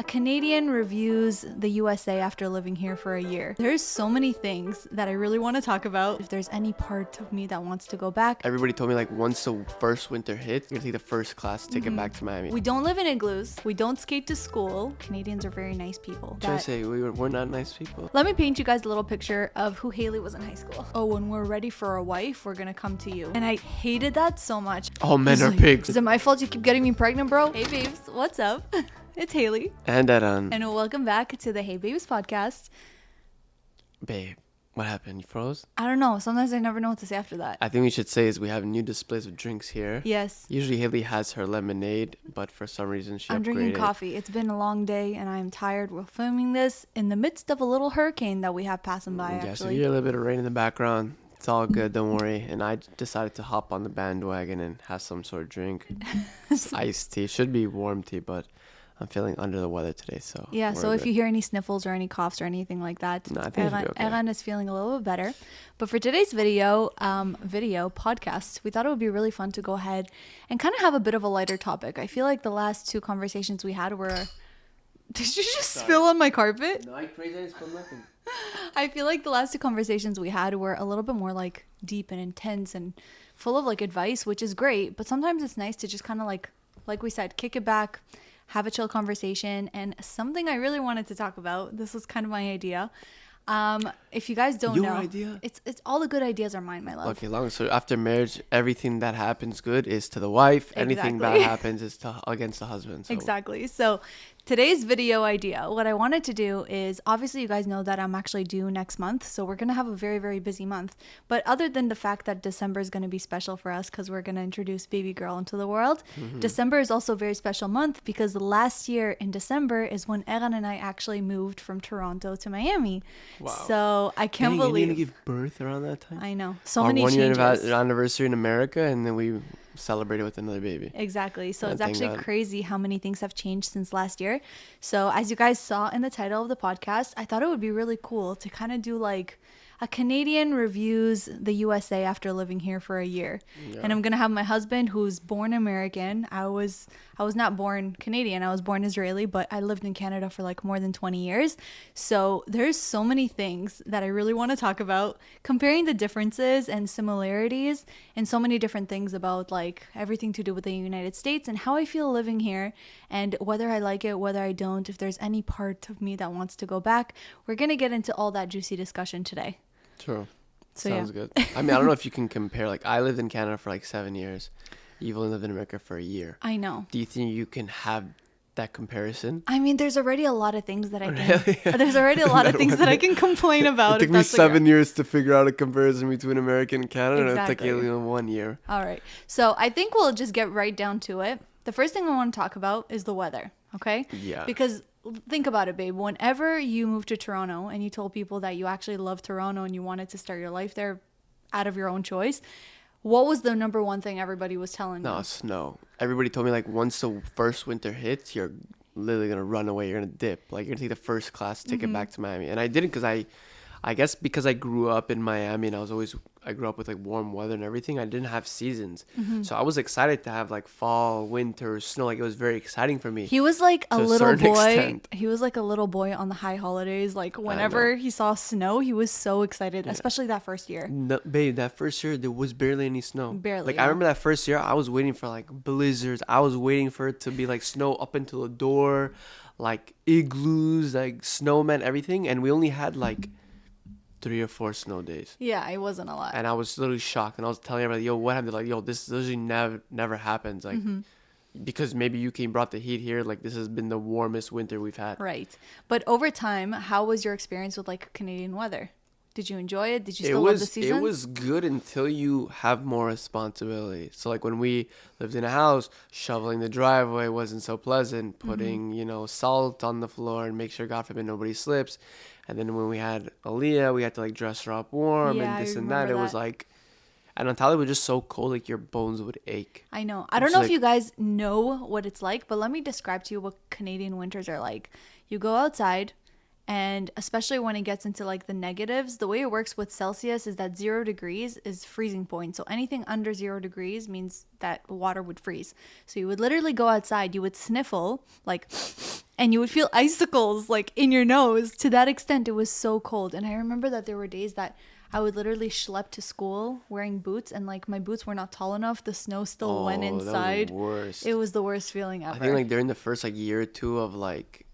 A Canadian reviews the USA after living here for a year. There's so many things that I really want to talk about. If there's any part of me that wants to go back. Everybody told me like once the first winter hits, you're gonna take the first class ticket back to Miami. We don't live in igloos. We don't skate to school. Canadians are very nice people. Trying to say we're not nice people. Let me paint you guys a little picture of who Haley was in high school. Oh, when we're ready for a wife, we're gonna come to you. And I hated that so much. All men are pigs. Is it my fault you keep getting me pregnant, bro? Hey babes, what's up? It's Haley. And Aaron. And welcome back to the Hey Babes podcast. Babe, what happened? You froze? I don't know. Sometimes I never know what to say after that. I think we should say is we have new displays of drinks here. Yes. Usually Haley has her lemonade, but for some reason I'm upgraded. drinking coffee. It's been a long day and I'm tired. We're filming this in the midst of a little hurricane that we have passing by, Yeah, so actually. you hear a little bit of rain in the background. It's all good, don't worry. And I decided to hop on the bandwagon and have some sort of drink. It's iced tea. Should be warm tea, but I'm feeling under the weather today, so Yeah, so if you hear any sniffles or any coughs or anything like that, No, I think it should be okay. Eran is feeling a little bit better. But for today's podcast, we thought it would be really fun to go ahead and kind of have a bit of a lighter topic. I feel like the last two conversations we had were... Did you just spill on my carpet? No, I crazy. I spilled nothing. I feel like the last two conversations we had were a little bit more like deep and intense and full of like advice, which is great. But sometimes it's nice to just kind of like we said, kick it back, have a chill conversation. And something I really wanted to talk about, this was kind of my idea. If you guys don't know, Your idea? it's all the good ideas are mine, my love. Okay, so after marriage, everything that happens good is to the wife. Anything bad Exactly. happens is against the husband. So. Exactly. So today's video idea, what I wanted to do is, obviously you guys know that I'm actually due next month. So we're going to have a very, very busy month. But other than the fact that December is going to be special for us because we're going to introduce baby girl into the world, December is also a very special month because last year in December is when Eran and I actually moved from Toronto to Miami. Wow. So I can't Dang, believe. You didn't give birth around that time? I know. So Our many 1 year changes. anniversary in America, and then we celebrated with another baby. Exactly. So Oh, it's thank actually God. crazy how many things have changed since last year. So as you guys saw in the title of the podcast, I thought it would be really cool to kind of do like a Canadian reviews the USA after living here for a year. Yeah. And I'm going to have my husband who's born American. I was not born Canadian. I was born Israeli, but I lived in Canada for like more than 20 years. So there's so many things that I really want to talk about, comparing the differences and similarities and so many different things about like everything to do with the United States and how I feel living here and whether I like it, whether I don't, if there's any part of me that wants to go back. We're going to get into all that juicy discussion today. True. So, Sounds good. I mean, I don't know if you can compare. Like, I lived in Canada for like 7 years. You've only lived in America for a year. I know. Do you think you can have that comparison? I mean, there's already a lot of things that I can. Really? There's already a lot of That things one that I day. can complain about. It took if me that's what you're- 7 years to figure out a comparison between America and Canada, and it took Exactly. you 1 year. All right. So I think we'll just get right down to it. The first thing I want to talk about is the weather. Okay. Yeah. Because think about it, babe. Whenever you moved to Toronto and you told people that you actually loved Toronto and you wanted to start your life there out of your own choice, what was the number one thing everybody was telling No, you? snow. Everybody told me like once the first winter hits, you're literally gonna run away. You're gonna dip. Like you're gonna take the first class ticket back to Miami. And I didn't because I guess because I grew up in Miami and I grew up with like warm weather and everything. I didn't have seasons, so I was excited to have like fall, winter, snow. Like it was very exciting for me. He was like a To a little certain boy. extent. He was like a little boy on the high holidays. Like whenever he saw snow, he was so excited, especially that first year. No, babe, that first year there was barely any snow. Barely, Like yeah. I remember that first year, I was waiting for like blizzards. I was waiting for it to be like snow up until the door, like igloos, like snowmen, everything. And we only had like 3 or 4 snow days. Yeah, it wasn't a lot. And I was literally shocked. And I was telling everybody, yo, what happened? Like, yo, this usually never happens. Like, because maybe UK brought the heat here. Like, this has been the warmest winter we've had. Right. But over time, how was your experience with like Canadian weather? Did you enjoy it? Did you It still love the was seasons? it was good until you have more responsibility. So like when we lived in a house, shoveling the driveway wasn't so pleasant. Putting salt on the floor and make sure, God forbid, nobody slips. And then when we had Aaliyah, we had to like dress her up warm Yeah, and this I and that. It remember was that. like, and Ontario was just so cold, like your bones would ache. I know. I don't It's know if like- you guys know what it's like, but let me describe to you what Canadian winters are like. You go outside And especially when it gets into like the negatives, the way it works with Celsius is that 0 degrees is freezing point. So anything under 0 degrees means that water would freeze. So you would literally go outside, you would sniffle, like, and you would feel icicles like in your nose. To that extent, it was so cold. And I remember that there were days that I would literally schlep to school wearing boots, and like my boots were not tall enough. The snow still went inside. That was the worst. It was the worst feeling ever. I think like during the first like year or two of like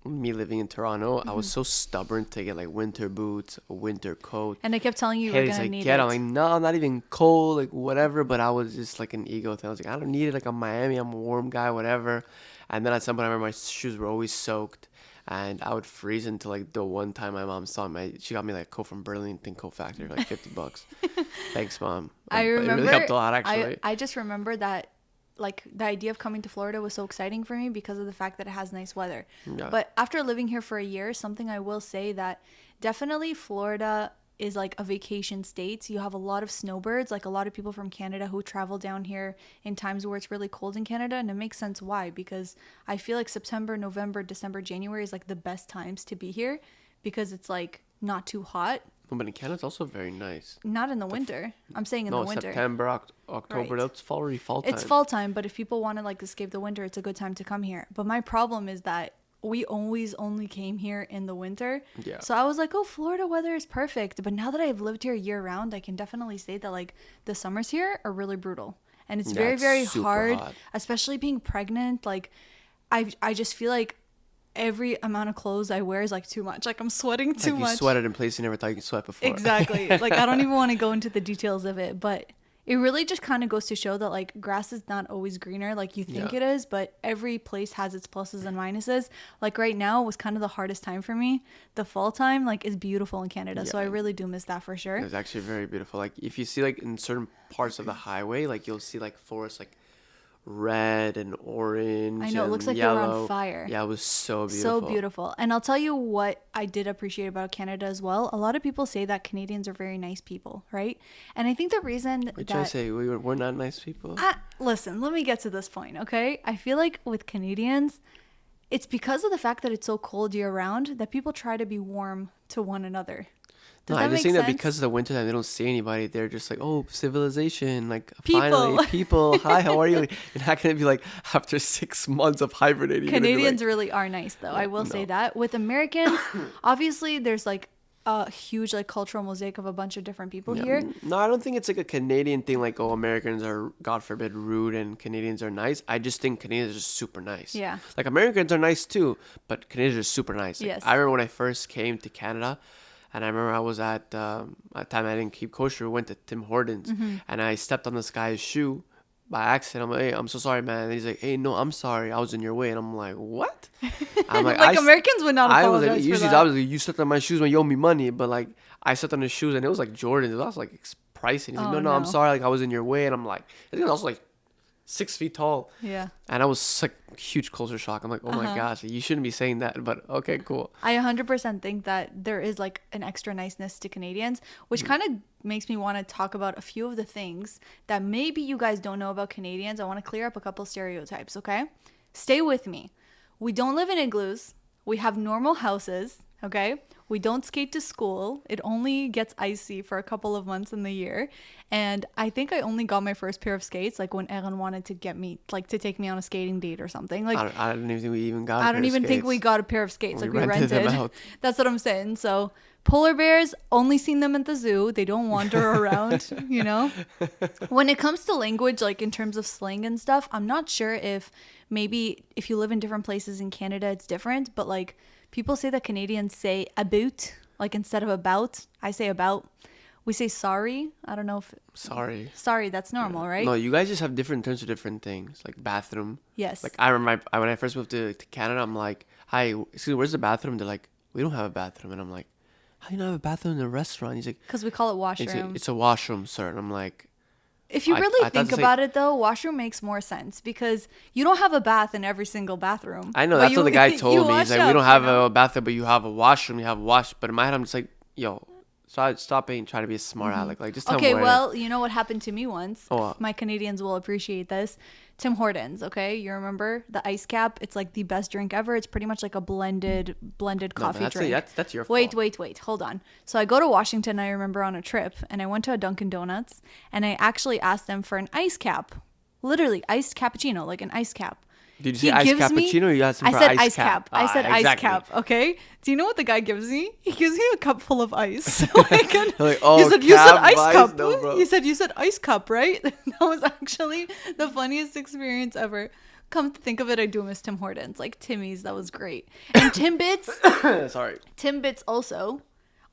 me living in Toronto, I was so stubborn to get like winter boots, a winter coat. And I kept telling you were gonna need it. I'm like, no, I'm not even cold, like whatever. But I was just like an ego thing. I was like, I don't need it. Like I'm Miami, I'm a warm guy, whatever. And then at some point, I remember my shoes were always soaked, and I would freeze until like the one time my mom saw me. She got me like a coat from Burlington Coat Factory for like $50. Thanks, Mom. I remember. It really helped a lot, actually. I just remember that. Like the idea of coming to Florida was so exciting for me because of the fact that it has nice weather. Yeah. But after living here for a year, something I will say that definitely Florida is like a vacation state. So you have a lot of snowbirds, like a lot of people from Canada who travel down here in times where it's really cold in Canada. And it makes sense why, because I feel like September, November, December, January is like the best times to be here because it's like not too hot. But in Canada, it's also very nice. Not in the winter. I'm saying in the winter. September, October, Right. that's already fall time. It's fall time, but if people want to like escape the winter, it's a good time to come here. But my problem is that we always only came here in the winter. Yeah. So I was like, oh, Florida weather is perfect. But now that I've lived here year round, I can definitely say that like the summers here are really brutal. And it's very, it's very super hard, hot. especially being pregnant. Like I just feel like every amount of clothes I wear is like too much. Like I'm sweating too Like much. you sweated in places you never thought you could sweat before. Exactly. Like I don't even want to go into the details of it, but it really just kind of goes to show that like grass is not always greener like you think Yeah. it is, but every place has its pluses and minuses. Like right now was kind of the hardest time for me. The fall time like is beautiful in Canada, so I Yeah. really do miss that for sure. It's actually very beautiful. Like if you see like in certain parts of the highway, like you'll see like forests like red and orange. I know, it and looks like they were on yellow. fire. Yeah, it was so beautiful. So beautiful. And I'll tell you what I did appreciate about Canada as well. A lot of people say that Canadians are very nice people, right? And I think the reason What you trying to that say? We're not nice people? listen, let me get to this point, okay? I feel like with Canadians, it's because of the fact that it's so cold year round that people try to be warm to one another. Does No, that I just make think sense? that because of the winter time, they don't see anybody. They're just like, oh, civilization. Like, People. finally, people. Hi, how are you? You're not going to be like, after 6 months of hibernating. you're gonna be Canadians like, really are nice though. I will say no. that. With Americans, obviously there's like a huge like cultural mosaic of a bunch of different people Yeah. here. No, I don't think it's like a Canadian thing. Like, oh, Americans are, God forbid, rude and Canadians are nice. I just think Canadians are just super nice. Yeah. Like, Americans are nice too, but Canadians are super nice. Like, Yes. I remember when I first came to Canada, and I remember I was at a time I didn't keep kosher. We went to Tim Hortons, Mm-hmm. and I stepped on this guy's shoe by accident. I'm like, hey, I'm so sorry, man. And he's like, hey, no, I'm sorry. I was in your way. And I'm like, what? I'm Like, I s- Americans would not I was apologize like, for usually that. obviously you stepped on my shoes when you owe me money, but like I stepped on his shoes and it was like Jordan. It was also like pricey. He's like, Oh, no, I'm no. sorry. Like I was in your way, and I'm like, I think I was also like 6 feet tall, Yeah. and I was like huge culture shock. I'm like, oh my gosh, you shouldn't be saying that, but okay, cool. I 100% think that there is like an extra niceness to Canadians, which kind of makes me want to talk about a few of the things that maybe you guys don't know about Canadians. I want to clear up a couple stereotypes, okay? Stay with me. We don't live in igloos. We have normal houses, okay? We don't skate to school. It only gets icy for a couple of months in the year. And I think I only got my first pair of skates like when Erin wanted to get me, like to take me on a skating date or something. Like I don't even think we even got. I don't even think we got a pair of skates. We Like we rented them rented. out. That's what I'm saying. So polar bears, only seen them at the zoo. They don't wander around, you know? When it comes to language, like in terms of slang and stuff, I'm not sure if maybe if you live in different places in Canada, it's different. But like people say that Canadians say about, like instead of about, I say about. We say sorry. I don't know if Sorry. that's normal, right? No, you guys just have different terms for different things, like bathroom. Yes. Like I remember when I first moved to Canada, I'm like, hi, excuse me, where's the bathroom? They're like, we don't have a bathroom, and I'm like, how do you not have a bathroom in a restaurant? He's like, Because we call it washroom. it's a washroom, sir. And I'm like, If you I really thought think to say- about it, though, washroom makes more sense because you don't have a bath in every single bathroom. I know, But that's what the guy you told me. He's wash like, we up, don't have you know? a bathroom, but you have a washroom, you have wash. But in my head, I'm just like, yo, Stop being trying to be a smart aleck. Like just tell Okay, me what it is. well, you know what happened to me once? Oh, My Canadians will appreciate this. Tim Hortons, okay? You remember the ice cap? It's like the best drink ever. It's pretty much like a blended No, but coffee that's drink. that's your Wait, fault. wait. Hold on. So I go to Washington, I remember on a trip, and I went to a Dunkin' Donuts, and I actually asked them for an ice cap. Literally, iced cappuccino, like an ice cap. Did you say He iced gives me. cappuccino or you asked him I for said ice ice cap? cap. I said ice Exactly. cap. Okay. Do you know what the guy gives me? He gives me a cup full of ice. Like, Like, oh, he said, "You said cap ice ice? cup." No, bro. He said, "You said ice cup, right?" That was actually the funniest experience ever. Come to think of it, I do miss Tim Hortons, like Timmy's. That was great. And Timbits. Sorry. Timbits also.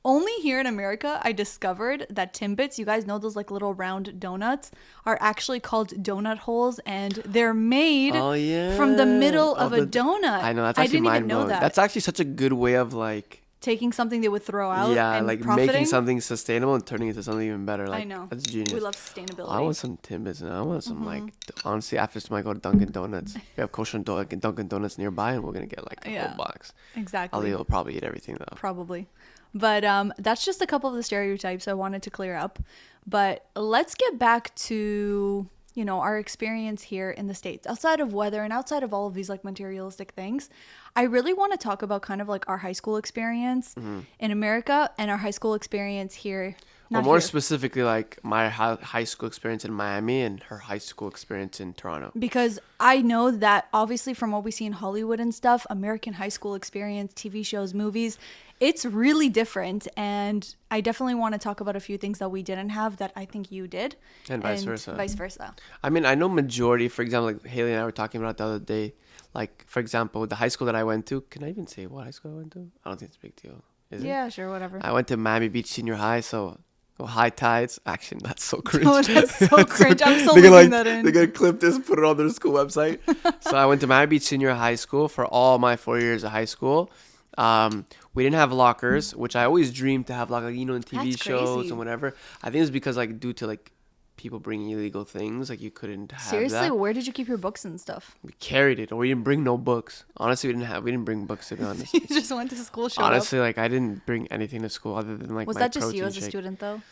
Only here in America, I discovered that Timbits, you guys know those like little round donuts, are actually called donut holes, and they're made Oh yeah. from the middle of a the- donut. I know that's I actually didn't even mind know blowing. that. That's actually such a good way of like Taking something they would throw out and like profiting. making something sustainable and turning it into something even better. Like I know. that's genius. We love sustainability. I want some Timbits and I want some like honestly after this might go to Dunkin' Donuts. We have kosher Dunkin' Donuts nearby and we're gonna get like a Yeah. whole box. Exactly. I'll probably eat everything though. Probably. But that's just a couple of the stereotypes I wanted to clear up. But let's get back to, you know, our experience here in the States. Outside of weather and outside of all of these like materialistic things, I really want to talk about kind of like our high school experience in America and our high school experience here. Or Not more here. specifically, like my high school experience in Miami and her high school experience in Toronto. Because I know that obviously from what we see in Hollywood and stuff, American high school experience, TV shows, movies, it's really different. And I definitely want to talk about a few things that we didn't have that I think you did. And vice versa. Vice versa. I mean, I know majority, for example, like Haley and I were talking about it the other day. Like, for example, the high school that I went to. Can I even say what high school I went to? I don't think it's a big deal. Is it? Yeah, sure, whatever. I went to Miami Beach Senior High, so high tides. Actually, that's so cringe. Oh, that's so cringe. I'm so They're leaving gonna, that in. They're gonna clip this, put it on their school website. So I went to Miami Beach Senior High School for all my 4 years of high school. We didn't have lockers, which I always dreamed to have, like you know, in TV That's shows crazy. and whatever. I think it's because like due to like people bringing illegal things, like you couldn't have Seriously, that. where did you keep your books and stuff? We carried it, or we didn't bring no books. Honestly, we didn't bring books, to be honest. You just went to school, showed Honestly, like I didn't bring anything to school other than like up. Was my that just you protein as a shake. student though?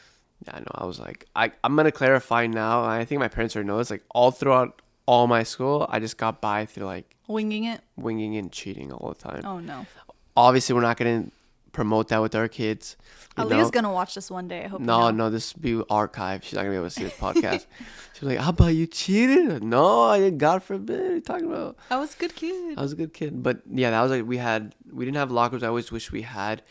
Yeah, I know. I was like, I'm gonna clarify now. And I think my parents already know this. Like all throughout all my school, I just got by through like Winging it? winging and cheating all the time. Oh no. Obviously, we're not gonna promote that with our kids. you know? Aaliyah's gonna watch this one day. I hope. No, this will be archived. She's not gonna be able to see this podcast. She was like, "How about you cheated?" No, I didn't. God forbid. What are you talking about? I was a good kid. I was a good kid, but yeah, that was like we didn't have lockers. I always wish we had.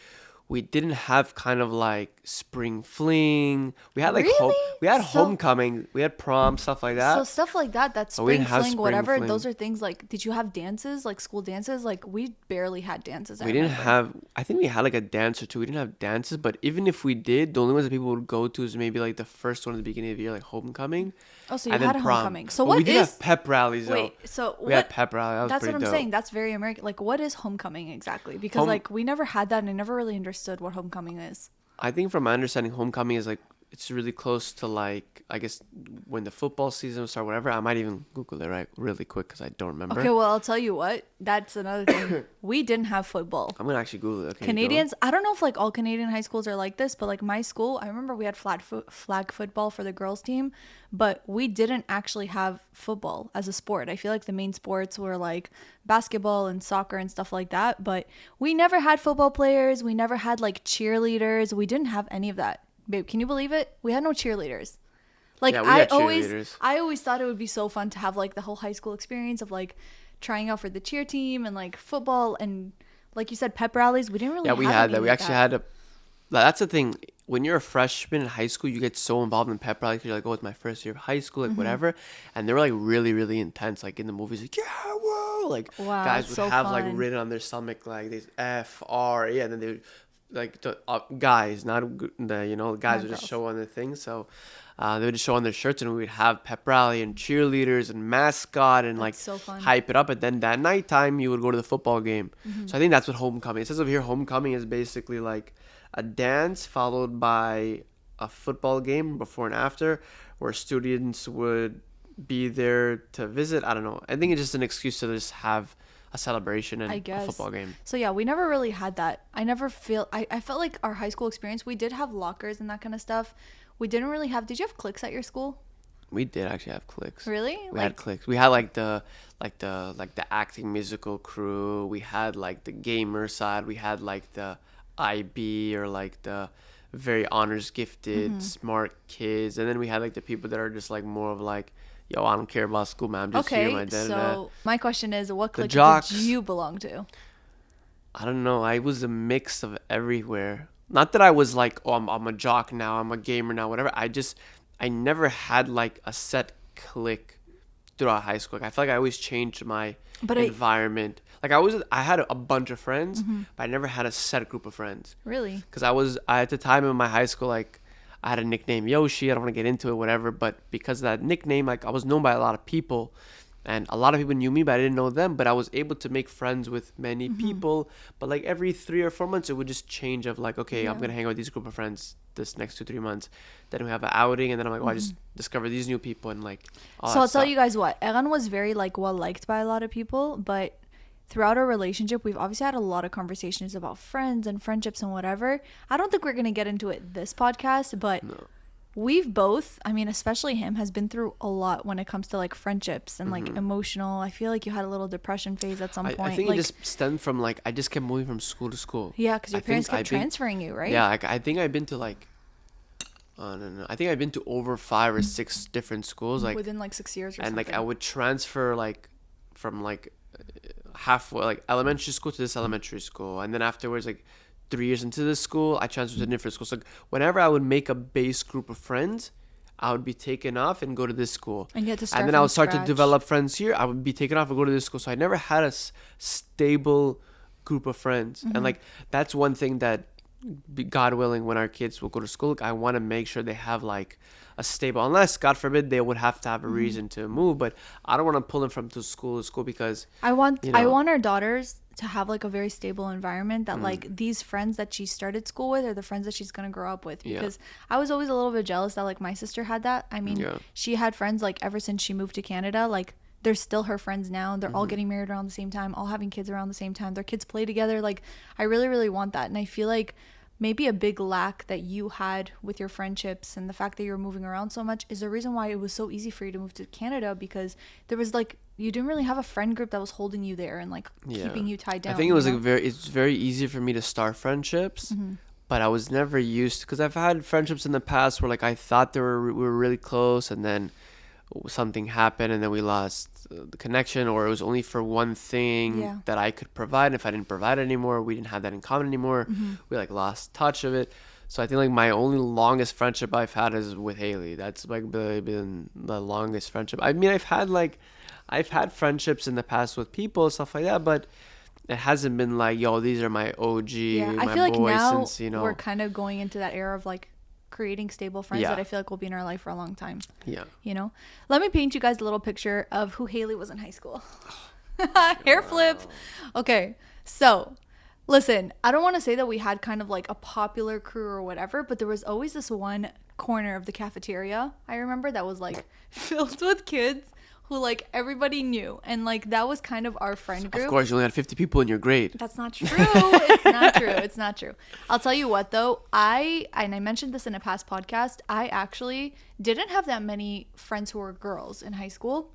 We didn't have kind of like spring fling. We had like Really? we had So- homecoming. We had prom stuff like that. So stuff like that, But we spring didn't have fling, spring whatever. fling. Those are things like. Did you have dances, like school dances? Like we barely had dances. We didn't have. I think we had like a dance or two. We didn't have dances, but even if we did, the only ones that people would go to is maybe like the first one at the beginning of the year, like homecoming. Oh, so you and then had a prom. homecoming. So But what we did is? have pep rallies though. Wait. So we had what? pep rally. That was That's what pretty I'm dope. saying. That's very American. Like, what is homecoming exactly? Because Home- like we never had that, and I never really understood what homecoming is. I think from my understanding, homecoming is like it's really close to like I guess when the football season will start, whatever. I might even Google it right really quick because I don't remember. Okay, well I'll tell you what. That's another thing. We didn't have football. I'm gonna actually Google it. Okay, go on. Canadians, I don't know if like all Canadian high schools are like this, but like my school, I remember we had flag football for the girls team, but we didn't actually have football as a sport. I feel like the main sports were like basketball and soccer and stuff like that, but we never had football players. We never had like cheerleaders. We didn't have any of that. Babe, can you believe it? We had no cheerleaders. Like Yeah, we had I cheerleaders. always thought it would be so fun to have like the whole high school experience of like trying out for the cheer team and like football and like you said pep rallies. We didn't really Yeah, we have had any that. We like actually had a. That's the thing. When you're a freshman in high school, you get so involved in pep rally because you're like, oh, it's my first year of high school, Mm-hmm. like whatever. And they were like really, really intense. Like in the movies, like, yeah, whoa. Like Wow, guys would so have like fun. written on their stomach like this F, R, yeah. And then they would, like, guys, not the, guys Not would just girls. show on their things. So they would just show on their shirts and we would have pep rally and cheerleaders and mascot and like so fun. hype it up. And then that nighttime, you would go to the football game. Mm-hmm. So I think that's what homecoming. It says over here, homecoming is basically like a dance followed by a football game before and after where students would be there to visit. I don't know. I think it's just an excuse to just have a celebration I and a guess. football game. So yeah, we never really had that. I felt like our high school experience, we did have lockers and that kind of stuff. We didn't really have, did you have cliques at your school? We did actually have cliques. Really? We had cliques. We had like the acting musical crew. We had like the gamer side. We had like the IB, or like the very honors gifted smart kids, and then we had like the people that are just like more of like, yo, I don't care about school, man. I'm just here, my Okay, da da da. so my question is, what The clique jocks. did you belong to? I don't know. I was a mix of everywhere. Not that I was like, oh, I'm a jock now. I'm a gamer now. Whatever. I never had like a set clique throughout high school. Like, I feel like I always changed my But environment. Like I had a bunch of friends, but I never had a set group of friends. Really? Because at the time in my high school, like I had a nickname Yoshi. I don't want to get into it, whatever. But because of that nickname, like I was known by a lot of people, and a lot of people knew me, but I didn't know them. But I was able to make friends with many people. But like every 3 or 4 months, it would just change. Of like, okay, I'm Yeah. gonna hang out with these group of friends this next 2-3 months. Then we have an outing, and then I'm like, oh, I just discovered these new people, and like all So that I'll tell stuff. you guys what, Eran was very like well liked by a lot of people, but throughout our relationship, we've obviously had a lot of conversations about friends and friendships and whatever. I don't think we're gonna get into it this podcast, but we've both, I mean, especially him, has been through a lot when it comes to like friendships and like emotional. I feel like you had a little depression phase at some point. I think like, it just stemmed from like I just kept moving from school to school. yeah, because your I think parents kept I've been- transferring you, right? Yeah, like, I think I've been to like, I don't know. I think I've been to over 5 or 6 different schools. Like, within like 6 years or and something. like I would transfer like from like halfway, like elementary school to this elementary school, and then afterwards, like 3 years into this school, I transferred to a different school. So like, whenever I would make a base group of friends, I would be taken off and go to this school. And you had to start And then from I would start to scratch. develop friends here. I would be taken off and go to this school. So I never had a stable group of friends. And like that's one thing that, God willing, when our kids will go to school, like, I want to make sure they have like a stable, unless God forbid they would have to have a reason to move. But I don't want to pull them from to school because I want you I know- want our daughters to have like a very stable environment that like these friends that she started school with are the friends that she's gonna grow up with. Yeah. Because I was always a little bit jealous that like my sister had that. I mean, Yeah. she had friends like ever since she moved to Canada. Like they're still her friends now. They're all getting married around the same time, all having kids around the same time. Their kids play together. Like I really, really want that. And I feel like maybe a big lack that you had with your friendships and the fact that you were moving around so much is the reason why it was so easy for you to move to Canada, because there was like you didn't really have a friend group that was holding you there and like keeping you tied down. I think it was you like know? it's very easy for me to start friendships, but I was never used, because I've had friendships in the past where like I thought we were really close, and then something happened, and then we lost the connection, or it was only for one thing Yeah. that I could provide. And if I didn't provide it anymore, we didn't have that in common anymore. We like lost touch of it. So I think like my only longest friendship I've had is with Haley. That's like been the longest friendship. I mean, I've had friendships in the past with people, stuff like that, but it hasn't been like, yo, these are my OG, Yeah, my I feel like boys now since, you know. we're kind of going into that era of like creating stable friends Yeah. that I feel like will be in our life for a long time. Yeah. You know, let me paint you guys a little picture of who Haley was in high school. Hair flip. Okay, so listen, I don't want to say that we had kind of like a popular crew or whatever, but there was always this one corner of the cafeteria I remember that was like filled with kids who like everybody knew, and like that was kind of our friend group. Of course, you only had 50 people in your grade. That's not true. It's not true. It's not true. I'll tell you what though, I mentioned this in a past podcast, I actually didn't have that many friends who were girls in high school.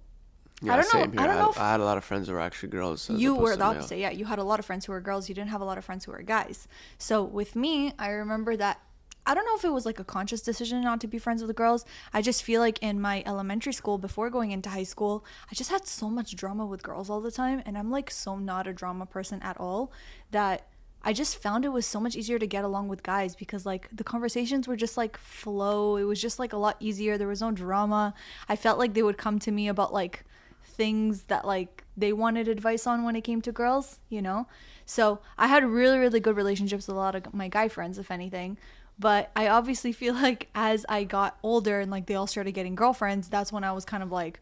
Yeah, I don't know. same here. I don't know if I had a lot of friends who were actually girls. as you opposed were to the male. opposite. Yeah, you had a lot of friends who were girls. You didn't have a lot of friends who were guys. So with me, I remember that I don't know if it was like a conscious decision not to be friends with the girls. I just feel like in my elementary school before going into high school, I just had so much drama with girls all the time, and I'm like so not a drama person at all, that I just found it was so much easier to get along with guys because like the conversations were just like flow. It was just like a lot easier. There was no drama. I felt like they would come to me about like things that like they wanted advice on when it came to girls, you know? So I had really, really good relationships with a lot of my guy friends, if anything. But I obviously feel like as I got older and like they all started getting girlfriends, that's when I was kind of like,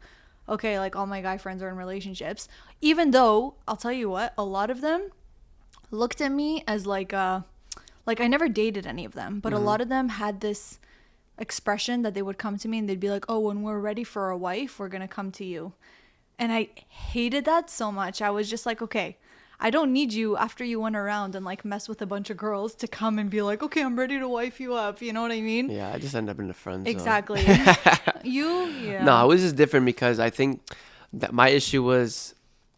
okay, like all my guy friends are in relationships. Even though, I'll tell you what, a lot of them looked at me as like I never dated any of them, but a lot of them had this expression that they would come to me and they'd be like, oh, when we're ready for a wife, we're going to come to you. And I hated that so much. I was just like, okay, I don't need you after you went around and like mess with a bunch of girls to come and be like, okay, I'm ready to wife you up. You know what I mean? Yeah, I just end up in the friend zone. Exactly. Yeah. No, it was just different because I think that my issue was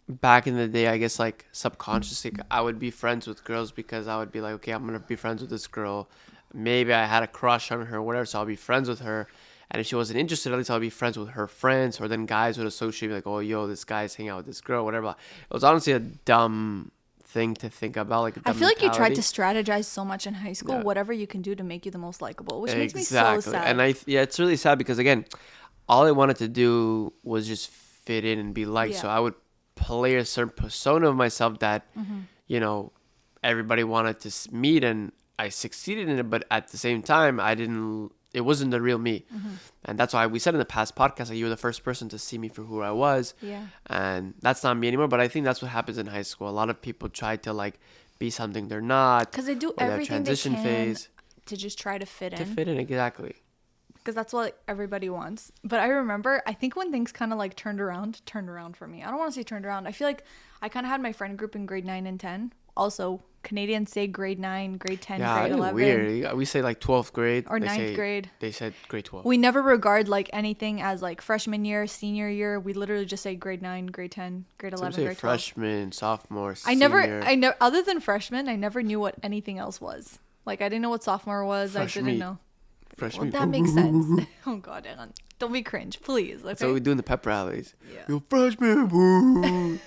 back in the day, I guess like subconsciously, I would be friends with girls because I would be like, okay, I'm going to be friends with this girl. Maybe I had a crush on her or whatever, so I'll be friends with her. And if she wasn't interested, at least I'll be friends with her friends. Or then guys would associate me like, oh, yo, this guy's hanging out with this girl, whatever. It was honestly a dumb thing to think about. Like, I feel like you tried to strategize so much in high school, Yeah. whatever you can do to make you the most likable, which makes me so Exactly. sad. And it's really sad because again, all I wanted to do was just fit in and be liked. Yeah. So I would play a certain persona of myself that, you know, everybody wanted to meet, and I succeeded in it. But at the same time, it wasn't the real me. And that's why we said in the past podcast, like, you were the first person to see me for who I was. Yeah. And that's not me anymore. But I think that's what happens in high school. A lot of people try to like be something they're not. Because they do or they have everything they transition can phase to just try to fit to in. fit in. Exactly. Because that's what everybody wants. But I remember, I think when things kind of like turned around for me. I don't want to say turned around. I feel like I kind of had my friend group in grade 9 and 10. Also, Canadians say grade 9, grade 10, Yeah, grade it's 11. weird. We say like 12th grade. Or They 9th say- grade. They said grade 12. We never regard like anything as like freshman year, senior year. We literally just say grade 9, grade 10, grade So we 11, say grade 12. freshman, sophomore, I senior. never, other than freshman, I never knew what anything else was. Like, I didn't know what sophomore was. I Freshman. didn't know. Freshman. Well, that makes sense. Oh, God, Aaron. Don't be cringe, please. Okay? That's what we do in the pep rallies. Yeah. Yo, freshman, boo.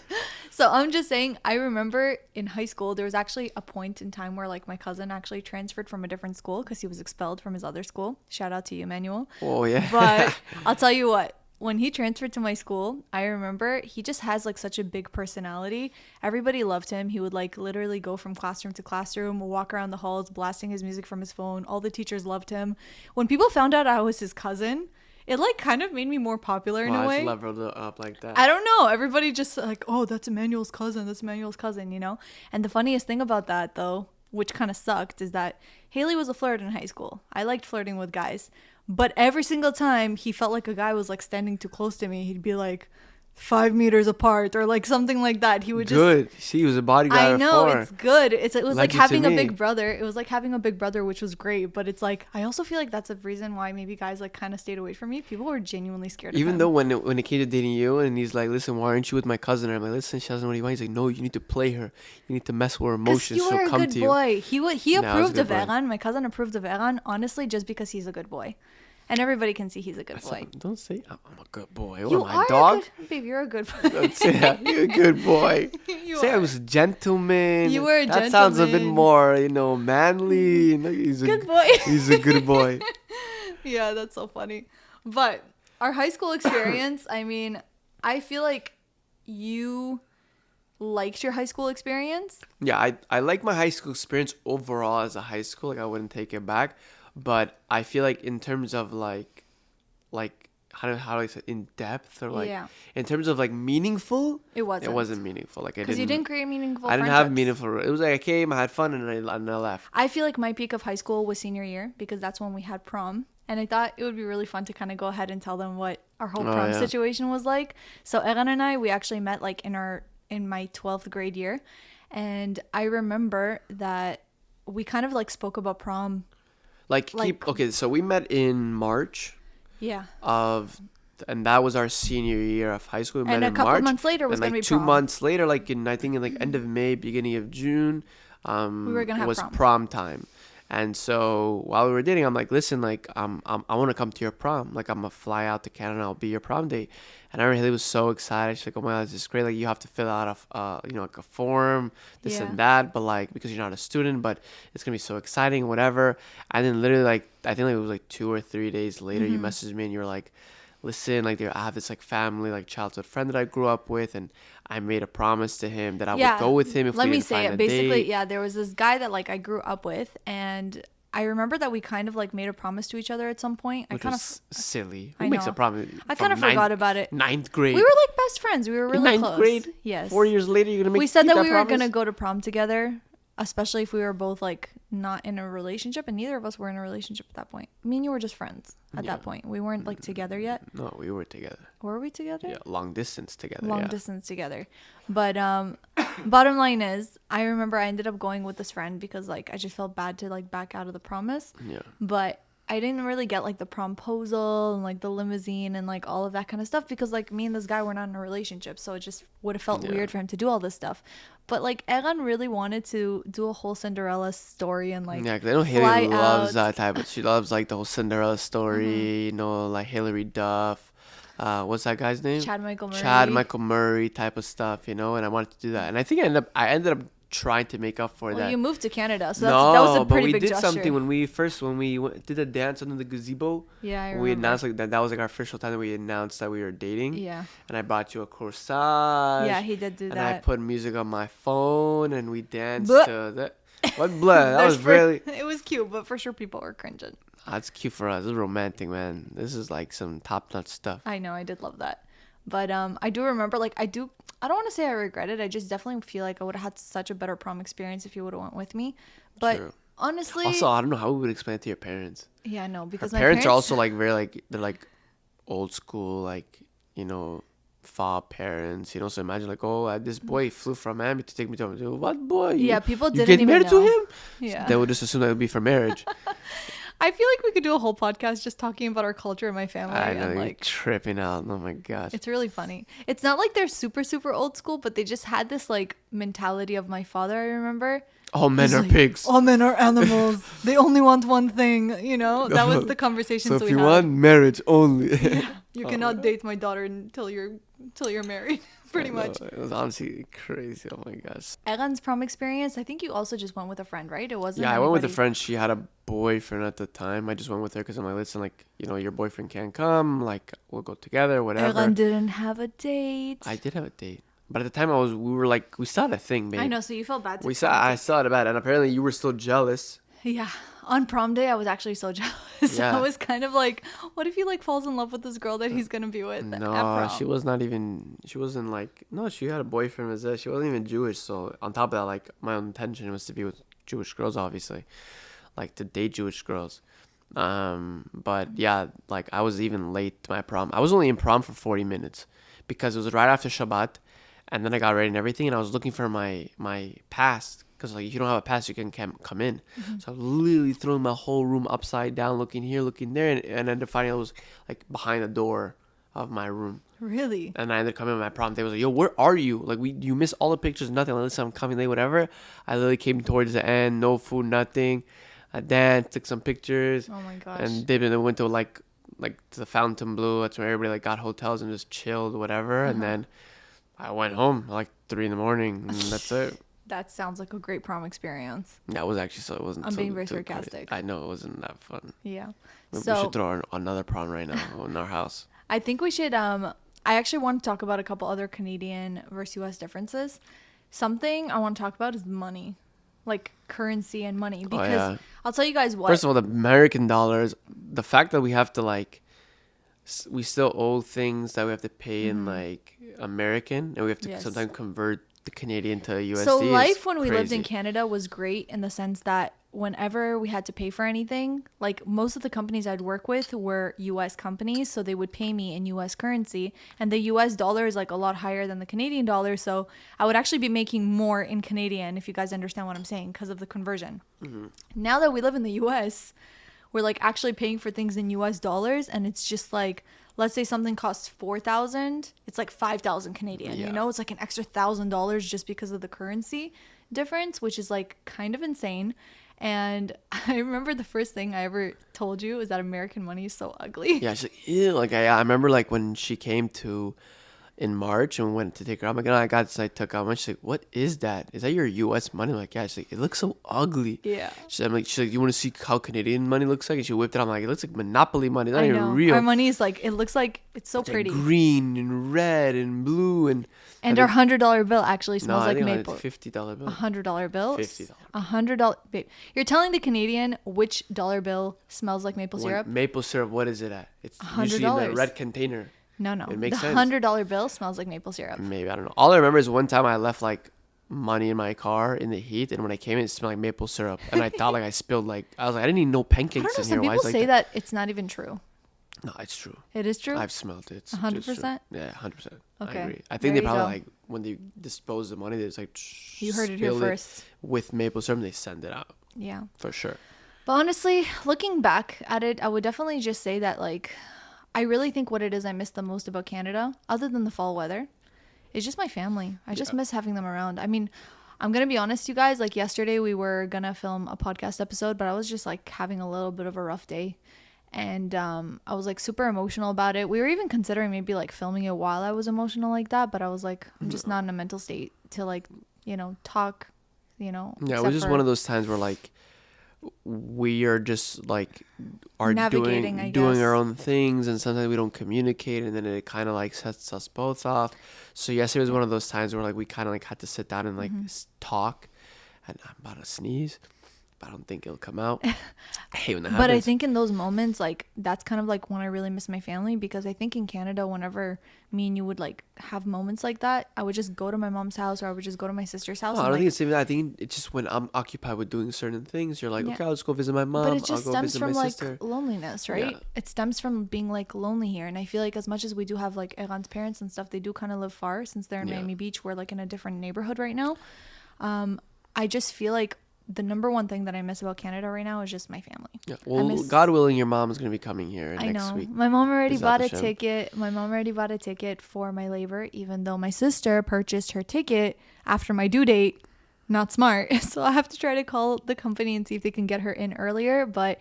So I'm just saying, I remember in high school, there was actually a point in time where like my cousin actually transferred from a different school because he was expelled from his other school. Shout out to you, Emmanuel. Oh, yeah. But I'll tell you what, when he transferred to my school, I remember he just has like such a big personality. Everybody loved him. He would like literally go from classroom to classroom, walk around the halls, blasting his music from his phone. All the teachers loved him. When people found out I was his cousin, it like kind of made me more popular in a way. It's leveled up like that. I don't know. Everybody just like, oh, that's Emmanuel's cousin. That's Emmanuel's cousin, you know? And the funniest thing about that, though, which kind of sucked, is that Haley was a flirt in high school. I liked flirting with guys. But every single time he felt like a guy was like standing too close to me, he'd be like 5 meters apart or like something like that. He would just. Good. See, he was a bodyguard. I know, before. it's good. It was like Like it to having a me. big brother. It was like having a big brother, which was great. But it's like, I also feel like that's a reason why maybe guys like kind of stayed away from me. People were genuinely scared of Even him. though when it came to dating you, and he's like, listen, why aren't you with my cousin? And I'm like, listen, she doesn't know what you want. He's like, no, you need to play her. You need to mess with her emotions. You were She'll a come good to you. boy. He No, I was a approved good of boy. Eran. My cousin approved of Eran, honestly, just because he's a good boy. And everybody can see he's a good boy. Don't say I'm a good boy. You What am I, are dog? a good babe. You're a good boy. Don't say that. You're a good boy. You Say I are. was a gentleman. You were a That sounds a bit gentleman. more, manly. He's a Good boy. He's a good boy. Yeah, that's so funny. But our high school experience, I mean, I feel like you liked your high school experience. Yeah, I like my high school experience overall as a high school. Like, I wouldn't take it back. But I feel like in terms of like how do I say, in depth, or like Yeah. in terms of like meaningful, It wasn't. it wasn't meaningful. Like, Because you didn't create meaningful I didn't have friendships. meaningful. It was like I came, I had fun, and I left. I feel like my peak of high school was senior year because that's when we had prom. And I thought it would be really fun to kind of go ahead and tell them what our whole Oh, prom yeah. situation was like. So Eran and I, we actually met like in my 12th grade year. And I remember that we kind of like spoke about prom. Okay, so we met in March Yeah. and that was our senior year of high school. We And met a in couple March, months later was and gonna like be 2 prom. months later, like I think in like end of May, beginning of June, We were gonna have was prom. prom time. And so while we were dating, I'm like, listen, like I want to come to your prom. Like, I'm gonna fly out to Canada. I'll be your prom date. And I remember Haley was so excited. She's like, oh my god, this is great. Like, you have to fill out like a form, this Yeah. and that. But like, because you're not a student, but it's gonna be so exciting, whatever. And then literally, like, I think like, it was like 2 or 3 days later, you messaged me and you were like, listen, like, I have this like family, like childhood friend that I grew up with, and I made a promise to him that I would go with him if Let we me didn't say find it. a Basically, date. yeah, there was this guy that like I grew up with, and I remember that we kind of like made a promise to each other at some point. Which I kind was silly. Who I makes a know. promise? I kind of forgot about it. Ninth grade. We were like best friends. We were In really ninth close. grade? Yes. 4 years later, you're gonna make. We said keep that we were promise? gonna go to prom together, especially if we were both like not in a relationship, and neither of us were in a relationship at that point. Me and you were just friends at that point. We weren't like together yet. No, we were together. Were we together? Yeah, long distance together. Long yeah. distance together. But bottom line is, I remember I ended up going with this friend because like I just felt bad to like back out of the promise. Yeah. But I didn't really get like the promposal and like the limousine and like all of that kind of stuff because like me and this guy were not in a relationship, so it just would have felt weird for him to do all this stuff. But like Egan really wanted to do a whole Cinderella story and like Yeah, 'cause I know fly Haley loves out. that type of. She loves like the whole Cinderella story. You know, like Hilary Duff. What's that guy's name? Chad Michael Murray. Chad Michael Murray type of stuff. You know, and I wanted to do that, and I think I ended up trying to make up for Well, that. you moved to Canada, so No, that was a but pretty we big did gesture. something when we did a dance under the gazebo. Yeah, I remember. We announced like that. That was like our official time that we announced that we were dating. Yeah. And I brought you a corsage. Yeah, he did do and that. I put music on my phone, and we danced Blech. to that. What blood? That There's was really. It was cute, but for sure people were cringing. That's cute for us. This is romantic, man. This is like some top-notch stuff. I know, I did love that. But I do remember, like, I don't want to say I regret it. I just definitely feel like I would have had such a better prom experience if you would have went with me. But True. honestly, Also, I don't know how we would explain it to your parents. yeah, no, because Our my parents are also like very like they're like old school, like fob parents. So imagine like, oh, this boy flew from Miami to take me to what boy? Yeah, people you didn't get even married know. to him? Yeah. They would just assume that would be for marriage. I feel like we could do a whole podcast just talking about our culture and my family. I know, and you're like, tripping out. Oh my gosh. it's really funny. It's not like they're super, super old school, but they just had this like mentality of my father, I remember. All men are like, pigs. All men are animals. They only want one thing, That was the conversations So if we you had. want marriage only. You cannot date my daughter until you're married, pretty much. It was honestly crazy. Oh my gosh. Egan's prom experience, I think you also just went with a friend, right? It wasn't Yeah, I went with a anybody- friend. She had a boyfriend at the time. I just went with her because I'm like, listen, like, your boyfriend can't come. Like, we'll go together, whatever. Egan didn't have a date. I did have a date. But at the time, we still had a thing, babe. I know, so you felt bad. I saw it bad. And apparently you were still jealous. Yeah. On prom day, I was actually so jealous. Yeah. I was kind of like, what if he like falls in love with this girl that he's gonna be with at No, prom? she wasn't like, no, she had a boyfriend with this. She wasn't even Jewish. So on top of that, like, my own intention was to be with Jewish girls, obviously. Like, to date Jewish girls. But yeah, like, I was even late to my prom. I was only in prom for 40 minutes because it was right after Shabbat. And then I got ready and everything. And I was looking for my pass. Because, like, if you don't have a pass, you can come in. Mm-hmm. So I was literally throwing my whole room upside down, looking here, looking there. And ended up finding I was, like, behind the door of my room. Really? And I ended up coming to my prom day. I was like, yo, where are you? Like, you missed all the pictures, nothing. Like, listen, I'm coming late, whatever. I literally came towards the end, no food, nothing. I danced, took some pictures. Oh, my gosh. And then went to, like to the Fontainebleau. That's where everybody, like, got hotels and just chilled, whatever. And then I went home, like, 3 a.m. and that's it. That sounds like a great prom experience. That was actually so. It wasn't. I'm so being very too sarcastic. I know it wasn't that fun. Yeah. We So should throw another prom right now in our house. I think we should. I actually want to talk about a couple other Canadian versus U.S. differences. Something I want to talk about is money, like currency and money. Because I'll tell you guys what. First of all, the American dollars. The fact that we have to like, we still owe things that we have to pay in like American, and we have to sometimes convert the Canadian to USD. So life when we lived crazy. in Canada was great in the sense that whenever we had to pay for anything, like most of the companies I'd work with were US companies, so they would pay me in US currency, and the US dollar is like a lot higher than the Canadian dollar, so I would actually be making more in Canadian, if you guys understand what I'm saying, because of the conversion. Mm-hmm. Now that we live in the US, we're like actually paying for things in US dollars, and it's just like, let's say something costs 4,000, it's like 5,000 Canadian. Yeah. It's like an extra $1,000 just because of the currency difference, which is like kind of insane. And I remember the first thing I ever told you is that American money is so ugly. Yeah, she's like, ew. Like I remember like when she came to in March and we went to take her out. I'm like, oh, I got this. I took out money. She's like, what is that? Is that your US money? I'm like, yeah. She's like, it looks so ugly. Yeah. She's like, you want to see how Canadian money looks like? And she whipped it out. I'm like, it looks like Monopoly money. It's not I even know. real. Our money is like, it looks like, it's so It's pretty. like green and red and blue and our $100 bill actually no, smells I like think maple. $50 bill. $100 bill? $50. $100. Babe, you're telling the Canadian which dollar bill smells like maple syrup? Maple syrup. What is it at? It's usually in $100. the red container. No. It makes the sense. $100 bill smells like maple syrup. Maybe, I don't know. All I remember is one time I left like money in my car in the heat, and when I came in, it smelled like maple syrup, and I thought like I spilled like I was like I didn't even know I pancakes don't know. in Some here. Why people is like say that? that it's not even true. No, it's true. It is true. I've smelled it. It's 100%? Yeah, 100%. Okay. I agree. I There think they you probably go. like when they dispose the money, they just like You heard it here spill first. with maple syrup. And they send it out Yeah. for sure. But honestly, looking back at it, I would definitely just say that like I really think what it is I miss the most about Canada, other than the fall weather, is just my family. I just miss having them around. I mean, I'm gonna be honest, you guys, like yesterday we were gonna film a podcast episode, but I was just like having a little bit of a rough day. And I was like super emotional about it. We were even considering maybe like filming it while I was emotional like that, but I was like, I'm just not in a mental state to like, talk, Yeah, it except was just for one of those times where like we are just like are navigating, I doing guess. our own things, and sometimes we don't communicate, and then it kind of like sets us both off. So yes, it was one of those times where like we kind of like had to sit down and like talk, and I'm about to sneeze, but I don't think it'll come out. I hate when that happens. But I think in those moments, like that's kind of like when I really miss my family, because I think in Canada, whenever me and you would like have moments like that, I would just go to my mom's house or I would just go to my sister's house. Oh, I and, don't think like, it's even that. I think it's just when I'm occupied with doing certain things, you're like, Yeah. okay, I'll just go visit my mom. but it I'll just go stems visit from my like sister. loneliness, right? Yeah. It stems from being like lonely here. And I feel like as much as we do have like Eran's parents and stuff, they do kind of live far since they're in Yeah. Miami Beach. We're like in a different neighborhood right now. I just feel like the number one thing that I miss about Canada right now is just my family. Yeah. Well, miss- God willing, your mom's gonna be coming here I next know. week. My mom already Bezat bought a Hashem. ticket. My mom already bought a ticket for my labor, even though my sister purchased her ticket after my due date. Not smart. So I have to try to call the company and see if they can get her in earlier. But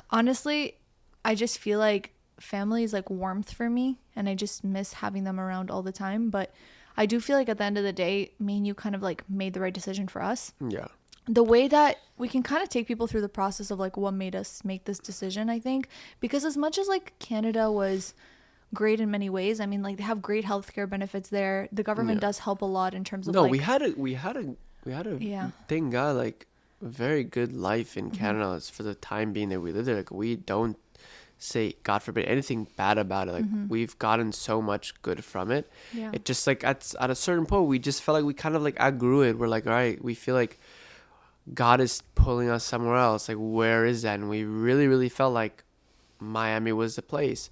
honestly, I just feel like family is like warmth for me, and I just miss having them around all the time. But I do feel like at the end of the day, me and you kind of like made the right decision for us. Yeah. The way that we can kind of take people through the process of like what made us make this decision, I think, because as much as like Canada was great in many ways, I mean, like they have great healthcare benefits there. The government Yeah. does help a lot in terms of No, like, we had a Yeah. thank God, like a very good life in Canada. It's for the time being that we live there. Like we don't say, God forbid, anything bad about it. Like we've gotten so much good from it. Yeah. It just like at a certain point, we just felt like we kind of like outgrew it. We're like, all right, we feel like God is pulling us somewhere else. Like, where is that? And we really, really felt like Miami was the place.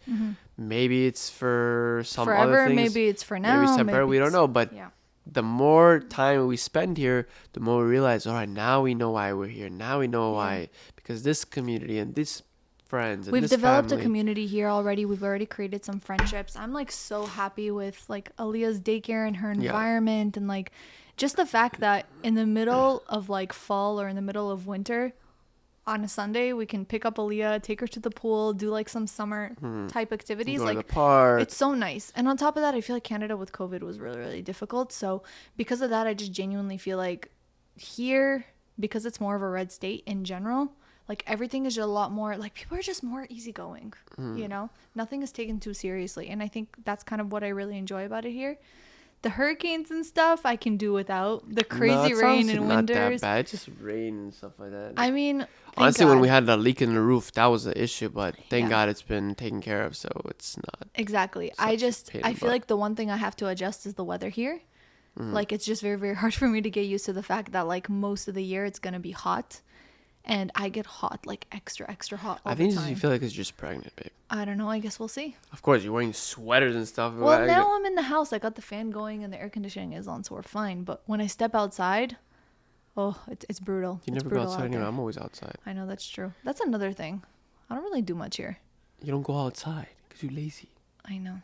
Maybe it's for some other forever, things. maybe it's for now. Maybe it's temporary. We don't it's- know. But Yeah. the more time we spend here, the more we realize, all right, now we know why we're here. Now we know why. Because this community and this friends and We've this developed family. a community here already. We've already created some friendships. I'm like so happy with like Aaliyah's daycare and her environment, and like just the fact that in the middle of like fall or in the middle of winter, on a Sunday we can pick up Aaliyah, take her to the pool, do like some summer type activities. Go to Like the park. it's so nice. And on top of that, I feel like Canada with COVID was really, really difficult. So because of that, I just genuinely feel like here, because it's more of a red state in general, like everything is just a lot more, like people are just more easygoing, Nothing is taken too seriously. And I think that's kind of what I really enjoy about it here. The hurricanes and stuff I can do without. The crazy it's rain honestly and not that winters. bad. It's just rain and stuff like that. I mean, thank Honestly, when God. we had the leak in the roof, that was the issue. But thank Yeah. God it's been taken care of, so it's not. Exactly. Such I a just, pain in I the feel butt. like the one thing I have to adjust is the weather here. Like it's just very, very hard for me to get used to the fact that like most of the year it's going to be hot. And I get hot, like extra, extra hot all I think the it's just, time. you feel like it's just pregnant, babe. I don't know. I guess we'll see. Of course, you're wearing sweaters and stuff. Well, now I'm in the house. I got the fan going and the air conditioning is on, so we're fine. But when I step outside, it's brutal. You It's never go brutal outside out anymore. there. I'm always outside. I know that's true. That's another thing. I don't really do much here. You don't go outside because you're lazy. I know.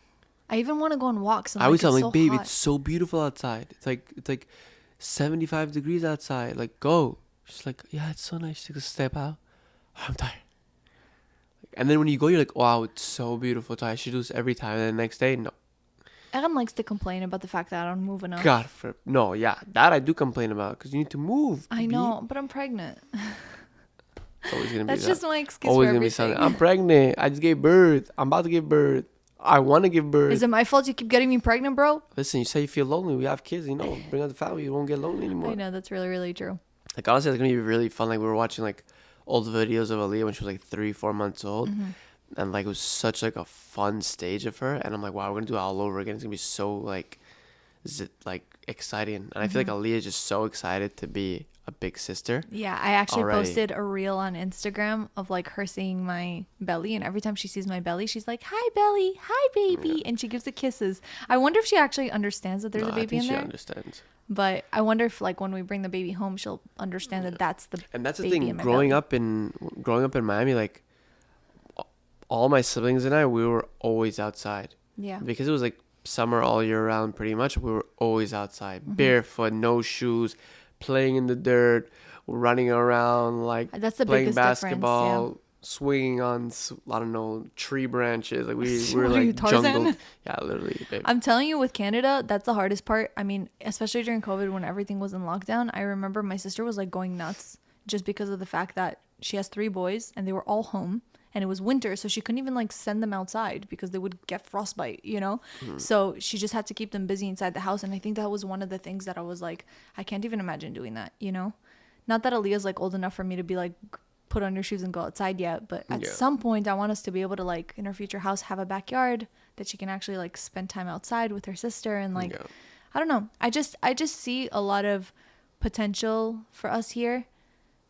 I even want to go on walks. And I always like, tell it's like, so babe, hot. it's so beautiful outside. It's like 75 degrees outside. Like, go. She's like, yeah, it's so nice. She takes a step out. I'm tired. And then when you go, you're like, wow, it's so beautiful. So I should do this every time. And then the next day, no. Evan likes to complain about the fact that I don't move enough. No, yeah, that I do complain about because you need to move. I know, but I'm pregnant. It's always gonna be That's that. just my excuse Always for gonna be everything. something. I'm pregnant. I just gave birth. I'm about to give birth. I want to give birth. Is it my fault you keep getting me pregnant, bro? Listen, you say you feel lonely. We have kids, bring out the family. You won't get lonely anymore. I know, that's really, really true. Like, honestly, it's going to be really fun. Like, we were watching, like, old videos of Aaliyah when she was, like, 3-4 months old. And, like, it was such, like, a fun stage of her. And I'm like, wow, we're going to do it all over again. It's going to be so, like, like exciting, and I feel like Aaliyah is just so excited to be a big sister. Yeah, I actually Already. posted a reel on Instagram of like her seeing my belly, and every time she sees my belly, she's like, "Hi, belly, hi, baby," and she gives it kisses. I wonder if she actually understands that there's No, a I baby think in she there. understands. But I wonder if like when we bring the baby home, she'll understand that that's the And that's the baby thing. in my Growing belly. up in Miami, like all my siblings and I, we were always outside Yeah. because it was like summer all year round. Pretty much, we were always outside, Mm-hmm. barefoot, no shoes, playing in the dirt, running around, like That's the playing biggest difference, basketball, swinging on I don't know, tree branches. Like we were What are you, like Tarzan? jungled. Yeah, literally, babe. I'm telling you, with Canada, that's the hardest part. I mean, especially during COVID when everything was in lockdown, I remember my sister was like going nuts just because of the fact that she has 3 boys and they were all home and it was winter. So she couldn't even like send them outside because they would get frostbite, you know? So she just had to keep them busy inside the house. And I think that was one of the things that I was like, I can't even imagine doing that, you know? Not that Aaliyah's like old enough for me to be like, put on your shoes and go outside yet, but at Yeah. some point I want us to be able to like in our future house have a backyard that she can actually like spend time outside with her sister and like Yeah. I don't know. I just see a lot of potential for us here,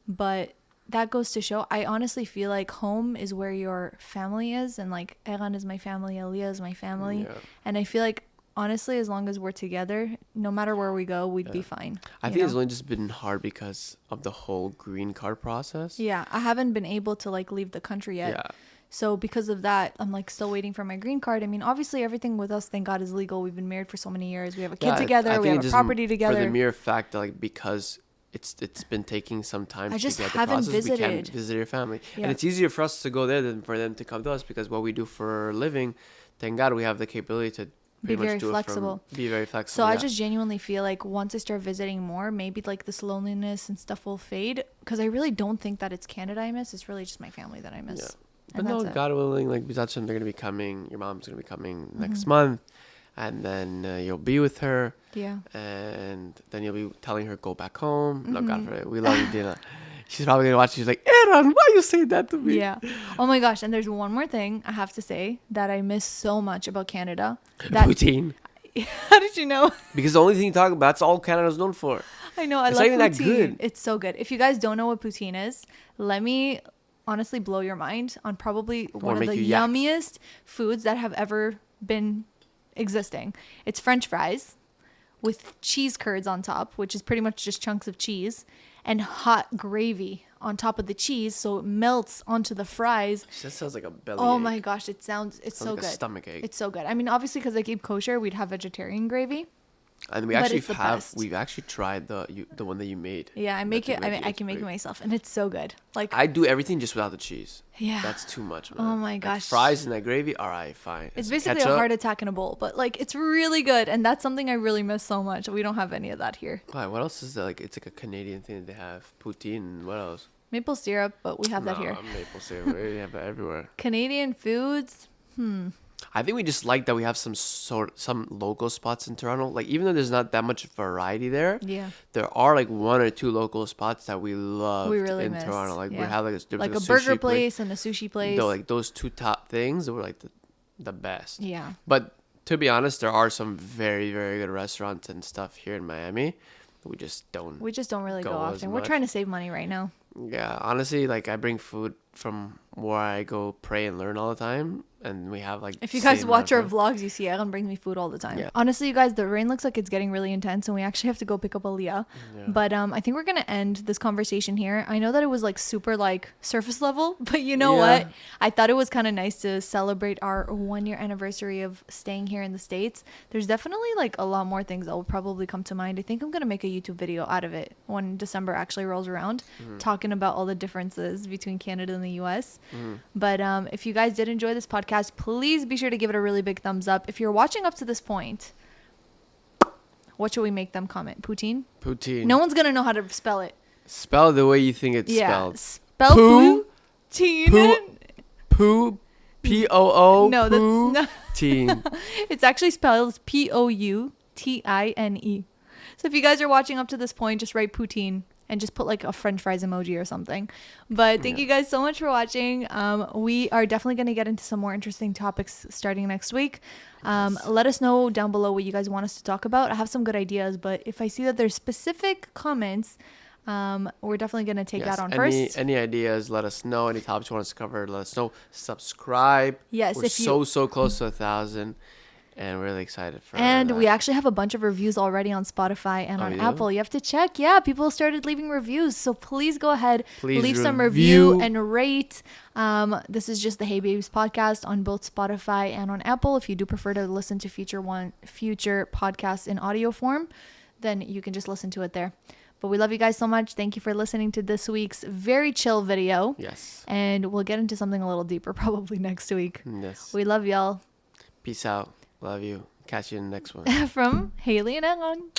but that goes to show I honestly feel like home is where your family is, and like Eran is my family, Aliyah is my family, Yeah. and I feel like honestly as long as we're together, no matter where we go, we'd be fine. I you think it's know? only just been hard because of the whole green card process. Yeah, I haven't been able to like leave the country yet. Yeah. So because of that, I'm like still waiting for my green card. I mean, obviously everything with us, thank God, is legal. We've been married for so many years. We have a kid Yeah, together. I We think have it a just property For together. the mere fact that like because it's been taking some time I to just get the haven't process, we can't visited. visit your family. Yeah. And it's easier for us to go there than for them to come to us because what we do for a living, thank God we have the capability to Be pretty much very do flexible. Be very flexible. So I yeah. just genuinely feel like once I start visiting more, maybe like this loneliness and stuff will fade. Because I really don't think that it's Canada I miss. It's really just my family that I miss. Yeah. And But no, that's it. God willing, like besides them, they're gonna be coming. Your mom's gonna be coming Mm-hmm. next month, and then you'll be with her, Yeah. and then you'll be telling her go back home. No, Mm-hmm. God for it. We love you, Dina. She's probably gonna watch. She's like, Aaron, why you say that to me? Yeah. Oh my gosh. And there's one more thing I have to say that I miss so much about Canada. That Poutine. How did you know? Because the only thing you talk about, that's all Canada's known for. I know. I It's love not even that poutine. good. It's so good. If you guys don't know what poutine is, let me honestly blow your mind on probably one of make the you yak. yummiest foods that have ever been existing. It's French fries with cheese curds on top, which is pretty much just chunks of cheese, and hot gravy on top of the cheese so it melts onto the fries. That sounds like a belly. Oh ache. my gosh, it's Sounds so like good. a stomach ache. It's so good. I mean, obviously because I keep kosher, we'd have vegetarian gravy. And we but actually it's the have. best. We've actually tried the one that you made. Yeah, I make That you it. I mean, I It's can make it great. myself, and it's so good. Like, I do everything just without the cheese. yeah, That's too much, man. Oh my Like, gosh. fries and that gravy, all right, fine. it's And basically ketchup. a heart attack in a bowl, but like, it's really good, and that's something I really miss so much. We don't have any of that here. Why? What else is there? Like it's like a Canadian thing that they have. Poutine. And what else? Maple syrup, but we have that here. Maple syrup. We have it everywhere. Canadian foods. I think we just like that we have some local spots in Toronto. Like even though there's not that much variety there, Yeah, there are like 1 or 2 local spots that we love we really in miss. Toronto. Like we Yeah. have there was like a sushi burger place and a sushi place. Though, like those 2 top things were like the best. Yeah, But to be honest, there are some very, very good restaurants and stuff here in Miami. We just don't. we just don't really go Go as often. We're much. trying to save money right now. Yeah, honestly, like I bring food from where I go pray and learn all the time, and we have like. If you guys same watch our restaurant. vlogs, you see Aaron brings me food all the time. Yeah. Honestly, you guys, the rain looks like it's getting really intense, and we actually have to go pick up Aaliyah. Yeah. But I think we're gonna end this conversation here. I know that it was like super like surface level, but you know Yeah. what? I thought it was kind of nice to celebrate our 1-year anniversary of staying here in the States. There's definitely like a lot more things that will probably come to mind. I think I'm gonna make a YouTube video out of it when December actually rolls around, talking about all the differences between Canada and the US. But if you guys did enjoy this podcast, please be sure to give it a really big thumbs up. If you're watching up to this point, what should we make them comment? Poutine? Poutine. No one's gonna know how to spell it. Spell the way you think it's Yeah, spelled. spell Poo- poutine. Poo. P-O-O. No, that's not. Poutine. It's actually spelled Poutine. So if you guys are watching up to this point, just write poutine and just put like a French fries emoji or something. But thank you guys so much for watching. We are definitely going to get into some more interesting topics starting next week. Let us know down below what you guys want us to talk about. I have some good ideas, but if I see that there's specific comments, we're definitely going to take that on first. Any ideas, let us know. Any topics you want us to cover, let us know. Subscribe. Yes, we're so close to 1,000, and we're really excited for And that. we actually have a bunch of reviews already on Spotify and on Apple. You have to check. Yeah, people started leaving reviews. So please go ahead, leave some review and rate. This is just the Hey Babies podcast on both Spotify and on Apple. If you do prefer to listen to future podcasts in audio form, then you can just listen to it there. But we love you guys so much. Thank you for listening to this week's very chill video. Yes. And we'll get into something a little deeper probably next week. Yes. We love y'all. Peace out. Love you. Catch you in the next one. From Haley and Egon.